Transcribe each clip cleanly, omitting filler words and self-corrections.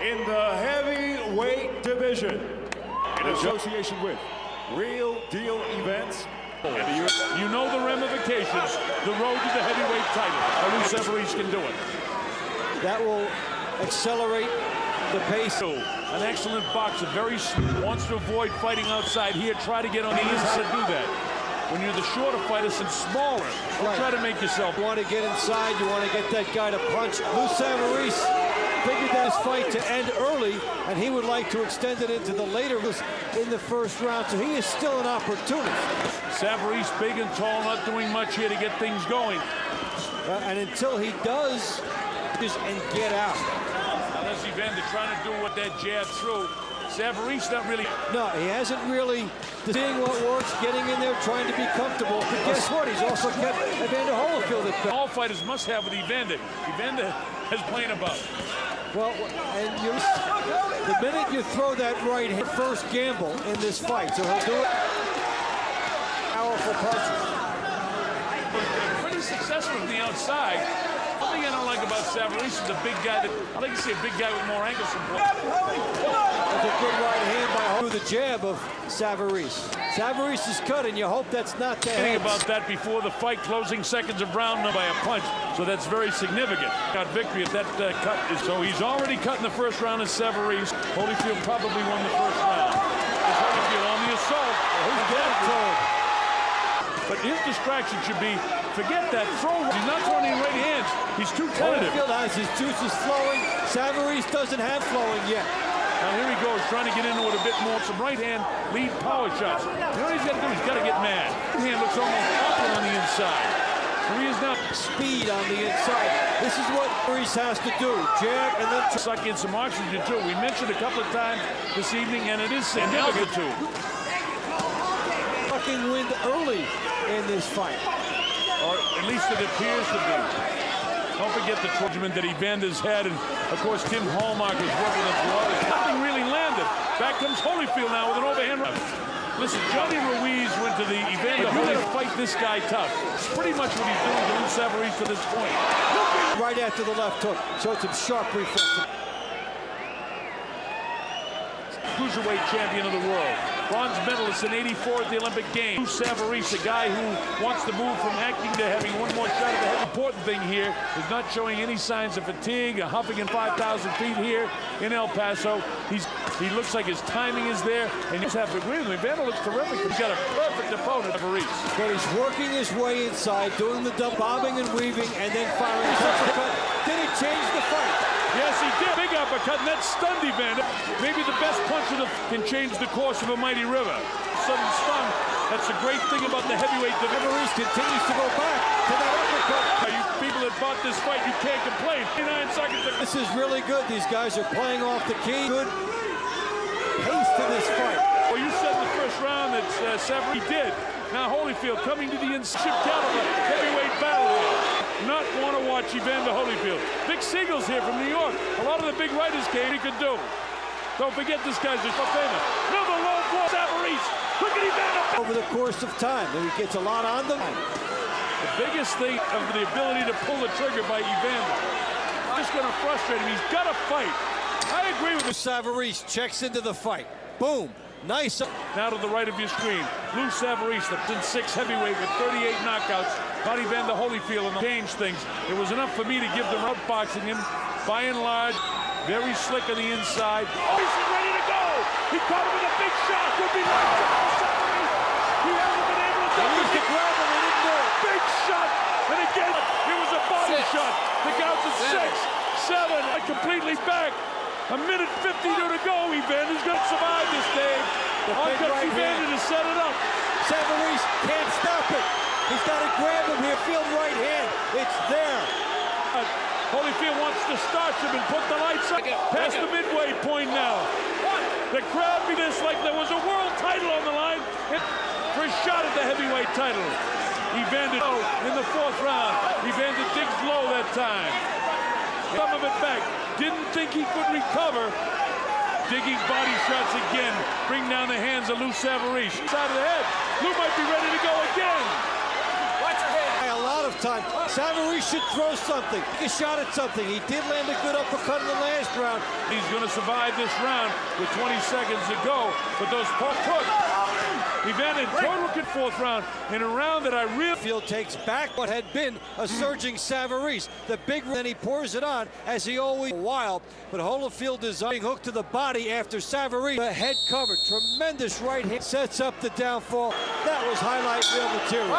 in the heavyweight division, in association with Real Deal Events. You know the ramifications, the road to the heavyweight title. Lou Savarese can do it. That will accelerate the pace. An excellent boxer, very smooth, wants to avoid fighting outside here, try to get on the inside to do that. When you're the shorter fighter and smaller, try to make yourself. You want to get inside, you want to get that guy to punch. Lou Savarese figured that his fight to end early, and he would like to extend it into the later in the first round, so he is still an opportunist. Savarese, big and tall, not doing much here to get things going. And until he does, and get out. Unless Evander trying to do what that jab through. Savarese not really. No, he hasn't really seeing what works, getting in there, trying to be comfortable. But guess what? He's also kept Evander Holyfield at bay. All fighters must have with Evander. Evander has playing about. Well, and the minute you throw that right hand, first gamble in this fight, so he'll do it. Powerful punches. Pretty successful from the outside. One thing I don't like about Savarese is the big guy. I like to see a big guy with more angles from play. That's a good right hand by the jab of Savarese. Savarese is cut, and you hope that's not the Thinking about that before the fight, closing seconds of round by a punch. So that's very significant. Got victory at that cut. So he's already cut in the first round as Savarese. Holyfield probably won the first round. As Holyfield on the assault. Who's getting told? But his distraction should be, forget that throw. He's not throwing any right hands. He's too tentative. Holyfield has his juices flowing. Savarese doesn't have flowing yet. Now here he goes, trying to get into it a bit more. Some right hand lead power shots. You know what he's got to do? He's got to get mad. His hand looks almost awful on the inside. Here he is now. Speed on the inside. This is what Savarese has to do. Jab and then suck in some oxygen too. We mentioned a couple of times this evening, and it is significant too. Fucking wind early in this fight. Or at least it appears to be. Don't forget the tournament that Evander's had, and of course Tim Hallmark is working as well. Nothing really landed. Back comes Holyfield now with an overhand. Listen, Johnny Ruiz went to the Evander Holyfield fight this guy tough. It's pretty much what he's doing to Lou Savarese to this point. Right after the left hook, showed some sharp reflexes. Cruiserweight champion of the world. Bronze medalist in '84 at the Olympic Games. Lou Savarese, a guy who wants to move from acting to having one more shot at the head. The important thing here is not showing any signs of fatigue, huffing in 5,000 feet here in El Paso. He looks like his timing is there, and you just have to agree with him. Evander looks terrific. He's got a perfect opponent, Savarese. But he's working his way inside, doing the double bobbing and weaving, and then firing his uppercut. Did he change the fight? Yes, he did. Big uppercut, and that stunned Evander. Maybe the best puncher can change the course of a mighty river. Sudden stun. That's the great thing about the heavyweight division. Savarese continues to go back to that uppercut. You people that bought this fight, you can't complain. 29 seconds. This is really good. These guys are playing off the key. Good pace to this fight. Well, you said in the first round that Savarese did. Now Holyfield coming to the inside caliber heavyweight battle here. Not want to watch Evander Holyfield. Vic Siegel's here from New York. A lot of the big writers came. He could do. Don't forget this guy's a famous. Another low blow, Savarese. Look at Evander. Over the course of time, he gets a lot on them. The biggest thing of the ability to pull the trigger by Evander. Just going to frustrate him. He's got to fight. I agree with Savarese checks into the fight. Boom. Nice. Now to the right of your screen, Lou Savarese, that's in 6 heavyweight with 38 knockouts. Not Evander Holyfield and changed things. It was enough for me to give them outboxing him. By and large, very slick on the inside. Oh, he's ready to go. He caught him with a big shot. Would be like Savarese. He hasn't been able to do it. He grabbed him. He didn't do it. Big shot. And again, it was a body shot. The count's at 6, 7, completely back. A minute 52 to go. Evander's going to survive this, Dave. I've got Evander to set it up. Savarese can't stop it. He's got to grab him here. Field right hand. It's there. Holyfield wants to starch him and put the lights up. Past the midway point now. The crowd be this like there was a world title on the line for a shot at the heavyweight title. Evander in the 4th round. Evander digs low that time. Some of it back. Didn't think he could recover. Digging body shots again. Bring down the hands of Lou Savarese. Side of the head. Lou might be ready to go again. Watch your head. A lot of time. Savarese should throw something, take a shot at something. He did land a good uppercut in the last round. He's going to survive this round with 20 seconds to go, but those took. Evander total fourth round in a round that I really Field takes back what had been a surging Savarese. The big, then he pours it on as he always wild. But Holyfield designing hook to the body after Savarese. The head covered, tremendous right hand sets up the downfall. That was highlight reel material.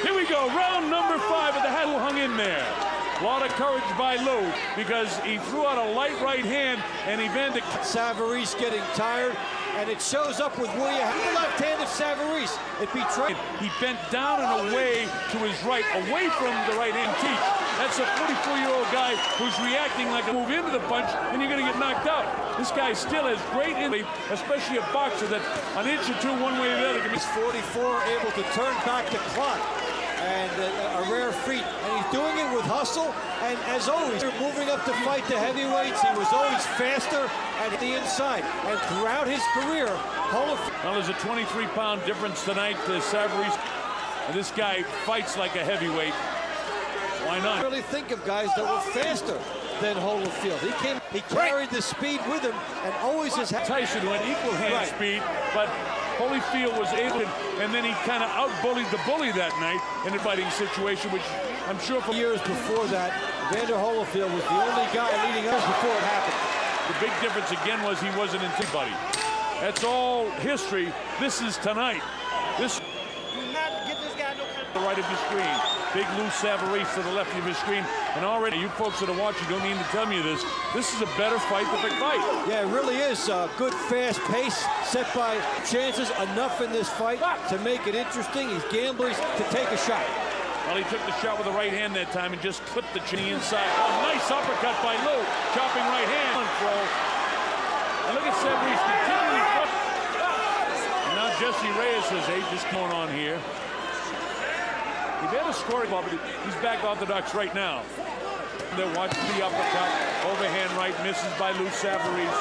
Here we go, round number 5 of the head hung in there. A lot of courage by Lou because he threw out a light right hand and Evander. Savarese getting tired, and it shows up with where you have the left hand of Savarese. It betrayed. He bent down and away to his right, away from the right hand teeth. That's a 44-year-old guy who's reacting like a move into the punch, and you're going to get knocked out. This guy still has great injury, especially a boxer that an inch or two one way or the other can be. He's 44, able to turn back the clock. And a rare feat, and he's doing it with hustle, and as always, moving up to fight the heavyweights. He was always faster at the inside, and throughout his career, Holyfield. Well, there's a 23-pound difference tonight to Savarese, and this guy fights like a heavyweight. Why not? I really think of guys that were faster than Holyfield. He carried the speed with him, and always has had. Tyson went equal hand speed, but Holyfield was able, and then he kind of out-bullied the bully that night in a fighting situation, which I'm sure for years before that, Evander Holyfield was the only guy leading us before it happened. The big difference again was he wasn't anybody. That's all history. This is tonight. This. Do not get this guy no kind of. The right of your screen. Big Lou Savarese to the left of your screen. And already, you folks that are watching don't need to tell me this. This is a better fight than the fight. Yeah, it really is. Good, fast pace set by chances. Enough in this fight to make it interesting. He's gambling to take a shot. Well, he took the shot with the right hand that time and just clipped the chin inside. Oh, nice uppercut by Lou. Chopping right hand. Throw. And look at Savarese continually. And now Jesse Reyes says, hey, just going on here. He had a scoring ball, but he's back orthodox right now. They're watching the uppercut. Overhand right misses by Lou Savarese.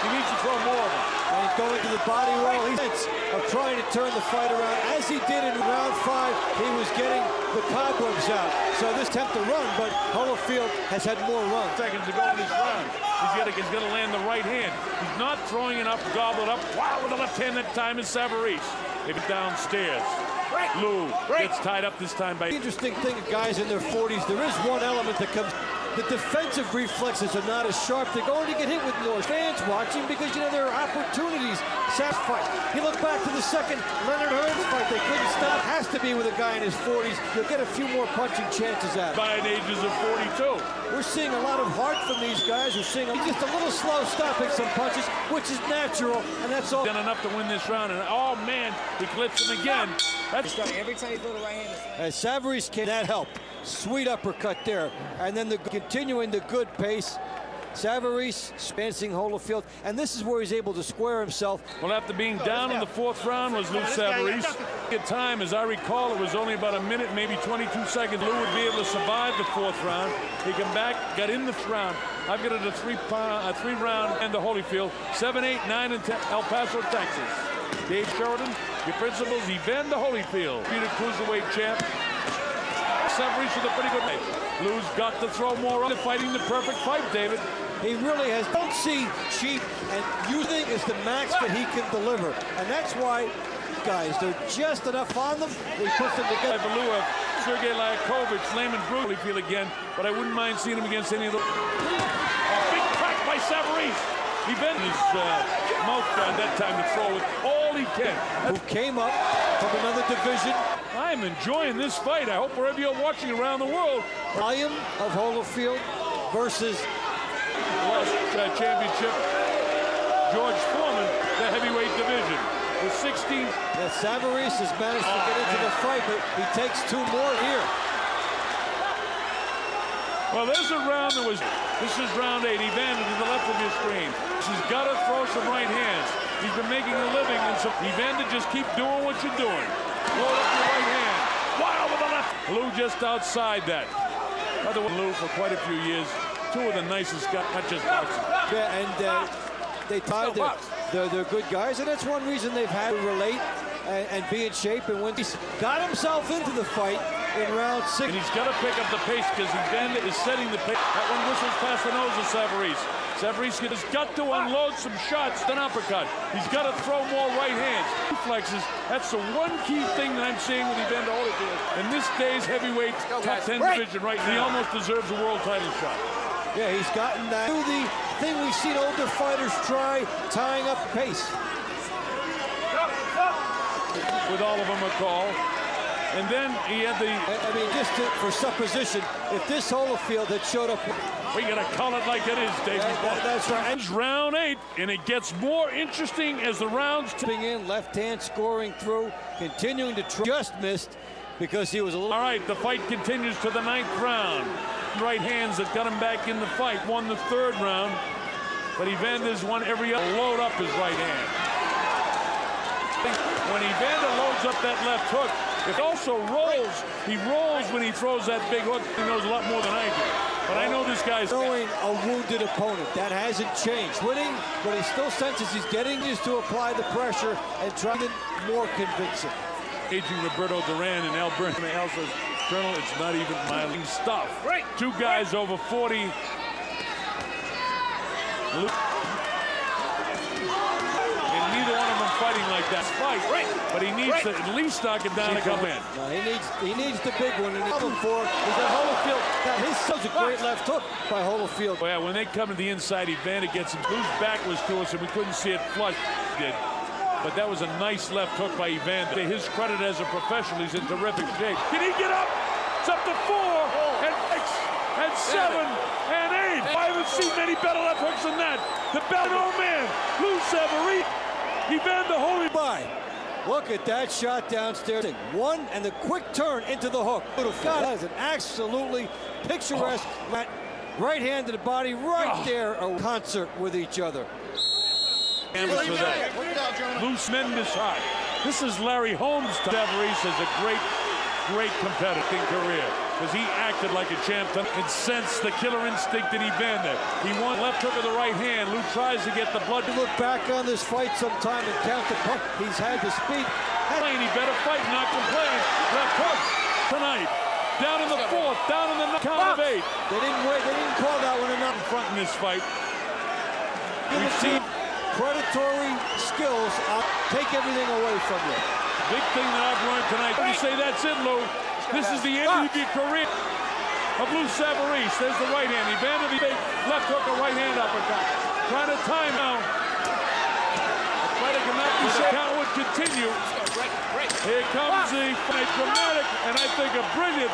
He needs to throw more of them. And he's going to the body well. He's of trying to turn the fight around. As he did in round 5, he was getting the cobwebs out. So this attempt to run, but Holyfield has had more runs. Seconds to go in this round. He's going to land the right hand. He's not throwing it up, gobbled up. Wow, with the left hand that time is Savarese. Maybe downstairs. Lou gets tied up this time by. The interesting thing of guys in their 40s, there is one element that comes. The defensive reflexes are not as sharp. They're going to get hit with more fans watching because, you know, there are opportunities. Sapp fight. You look back to the second Leonard Hearns fight. They couldn't stop. Has to be with a guy in his 40s. You'll get a few more punching chances out. By ages of 42. We're seeing a lot of heart from these guys. We're seeing just a little slow stopping some punches, which is natural, and that's all. Done enough to win this round, and oh man, he clips him again. That's Every time he throw the right hand. as Savarese came, that helped. Sweet uppercut there, and then continuing the good pace. Savarese advancing Holyfield, and this is where he's able to square himself. Well, after being down in the 4th round was Lou Savarese. At time, as I recall, it was only about a minute, maybe 22 seconds. Lou would be able to survive the 4th round. He came back, got in the round. I've got it a three-round and the Holyfield. 7, 8, 9, and 10, El Paso, Texas. Dave Sheridan, your principals, Evander Holyfield, beat cruiserweight champ. Savarese with a pretty good night. Lou's got to throw more on. Fighting the perfect fight, David. He really has. Don't see cheap, and using is the max that he can deliver, and that's why guys, they're just enough on them. He puts them together. Valua, Sergey Lyakovich, Layman Brutally feel again, but I wouldn't mind seeing him against any of the. A big crack by Savarese. He bent his mouth down that time to throw with all he can. Who came up from another division. I'm enjoying this fight. I hope wherever you're watching around the world. Volume of Holyfield versus World Championship, George Foreman, the heavyweight division. With 16. Savarese has managed to get into the fight, but he takes 2 more here. Well, there's a round that was, this is round 8. Evander to the left of your screen. He's got to throw some right hands. He's been making a living, and so Evander, just keep doing what you're doing. Roll up your right hand. Wow, with the left. Lou just outside that. By the way, Lou for quite a few years. 2 of the nicest guys, not just boxing. Yeah, and they tied they're good guys, and that's one reason they've had to relate and be in shape. And when he's got himself into the fight, in round 6. And he's got to pick up the pace because Evander is setting the pace. That one whistles past the nose of Savarese. Savarese has got to unload some shots. An uppercut. He's got to throw more right hands. Reflexes. That's the one key thing that I'm seeing with Evander Holyfield. In this day's heavyweight top 10 division right now, he almost deserves a world title shot. Yeah, he's gotten that. The thing we've seen older fighters try, tying up pace. With Oliver McCall. And then he had the... I mean, just for supposition, if this Holyfield had showed up... We got to call it like it is, David. That's right. It's round 8, and it gets more interesting as the rounds... Tipping in, left hand scoring through, continuing to try. Just missed because he was a little... All right, the fight continues to the 9th round. Right hands that got him back in the fight. Won the 3rd round, but Evander's won every other. Load up his right hand. When Evander loads up that left hook, it also rolls. He rolls when he throws that big hook. He knows a lot more than I do. But I know this guy's... Knowing a wounded opponent, that hasn't changed. Winning, but he still senses he's getting used to apply the pressure and trying to more convincing. Aging Roberto Duran and Al Burnham says, Colonel, it's not even mild stuff. Right. 2 guys over 40. And neither one of them fighting like that. Fight, but he needs to at least knock him down to come in. No, he needs the big one, and the problem for is that Holyfield. That was a great left hook by Holyfield. Well, yeah, when they come to the inside, Evander gets him. Lou's back was to us, and we couldn't see it flush. Did. But that was a nice left hook by Evander. To his credit as a professional, he's in terrific shape. Can he get up? It's up to 4, and 6, and 7, and 8. I haven't seen many better left hooks than that. The belt, oh man, Lou Savarese, Evander Holyfield. Look at that shot downstairs. One, and the quick turn into the hook. Beautiful. That is an absolutely picturesque right hand to the body right there. A concert with each other. Canvas for that. Loose tremendous shot. This is Larry Holmes. Savarese has a great competitive career because he acted like a champ and sensed the killer instinct in Evander. He won left hook of the right hand. Lou tries to get the blood. Look back on this fight sometime and count the punch. He's had the speed. He better fight, not complain. Left hook tonight. Down in the 4th, down in the count of 8. They didn't wait. They didn't call that one enough in front in this fight. We've seen predatory skills take everything away from you. Big thing that I've learned tonight. You say that's it, Lou. This is the end of your career of Lou Savarese. There's the right hand. Evander the big left hook, a right hand uppercut. Trying to time now. The fighter cannot be said. Count would continue. Here comes the fight, dramatic, and I think a brilliant.